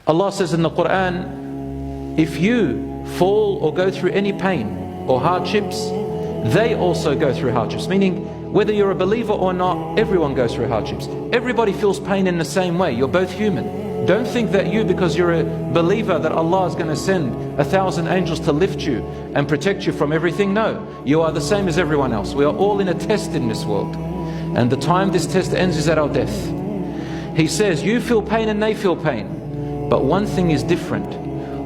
Allah says in the Quran, if you fall or go through any pain or hardships, they also go through hardships. Meaning, whether you're a believer or not, everyone goes through hardships. Everybody feels pain in the same way. You're both human. Don't think that you, because you're a believer, that Allah is going to send 1,000 angels to lift you and protect you from everything. No, you are the same as everyone else. We are all in a test in this world. And the time this test ends is at our death. He says, you feel pain and they feel pain. But one thing is different.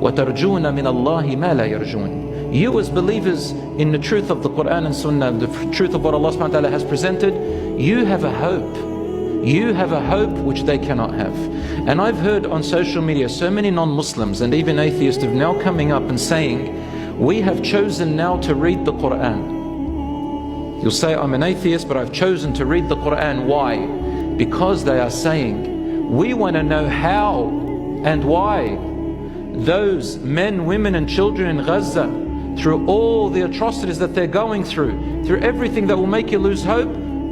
وَتَرْجُونَ مِنَ اللَّهِ مَا لَا يَرْجُونَ. You as believers in the truth of the Quran and Sunnah, the truth of what Allah subhanahu wa ta'ala has presented, you have a hope. You have a hope which they cannot have. And I've heard on social media so many non-Muslims and even atheists are now coming up and saying, we have chosen now to read the Quran. You'll say, I'm an atheist, but I've chosen to read the Quran. Why? Because they are saying, we want to know how and why those men, women and children in Gaza, through all the atrocities that they're going through everything that will make you lose hope,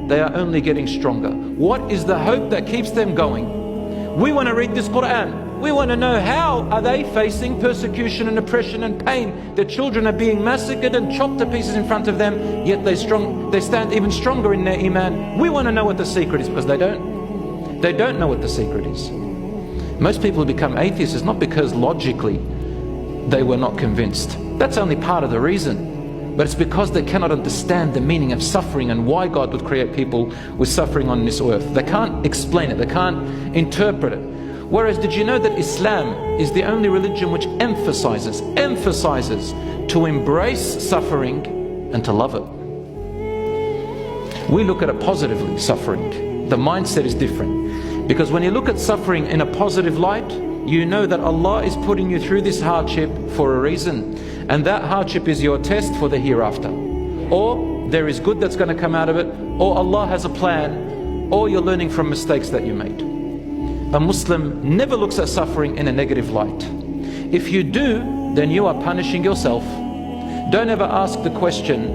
they are only getting stronger. What is the hope that keeps them going? We want to read this Quran. We want to know, how are they facing persecution and oppression and pain? Their children are being massacred and chopped to pieces in front of them, yet they stand even stronger in their iman. We want to know what the secret is, because they don't. They don't know what the secret is. Most people who become atheists is not because logically they were not convinced. That's only part of the reason. But it's because they cannot understand the meaning of suffering and why God would create people with suffering on this earth. They can't explain it. They can't interpret it. Whereas, did you know that Islam is the only religion which emphasizes to embrace suffering and to love it? We look at it positively, suffering. The mindset is different. Because when you look at suffering in a positive light, you know that Allah is putting you through this hardship for a reason. And that hardship is your test for the hereafter. Or there is good that's going to come out of it, or Allah has a plan, or you're learning from mistakes that you made. A Muslim never looks at suffering in a negative light. If you do, then you are punishing yourself. Don't ever ask the question,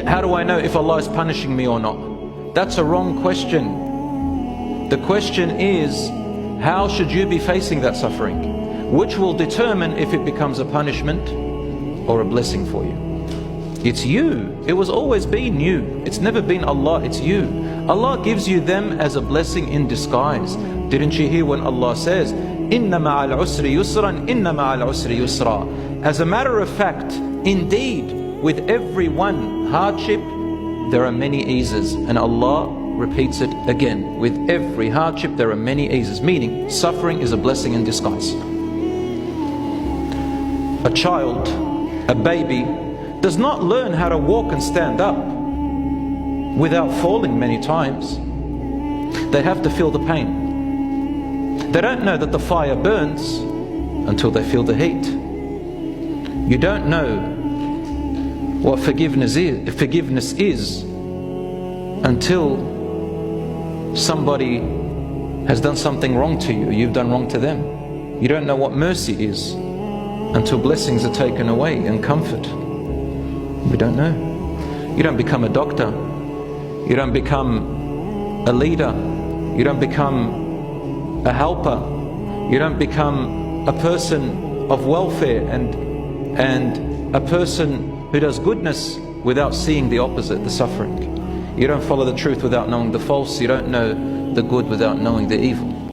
how do I know if Allah is punishing me or not? That's a wrong question. The question is, how should you be facing that suffering? Which will determine if it becomes a punishment or a blessing for you. It's you. It was always been you. It's never been Allah, it's you. Allah gives you them as a blessing in disguise. Didn't you hear when Allah says, Inna ma'al usri yusran, inna ma'al usri yusra. As a matter of fact, indeed, with every one hardship, there are many eases. And Allah repeats it again. With every hardship, there are many eases. Meaning, suffering is a blessing in disguise. A child, a baby, does not learn how to walk and stand up without falling many times. They have to feel the pain. They don't know that the fire burns until they feel the heat. You don't know what forgiveness is until somebody has done something wrong to you, you've done wrong to them. You don't know what mercy is until blessings are taken away and comfort. We don't know. You don't become a doctor. You don't become a leader. You don't become a helper. You don't become a person of welfare and a person who does goodness without seeing the opposite, the suffering. You don't follow the truth without knowing the false. You don't know the good without knowing the evil.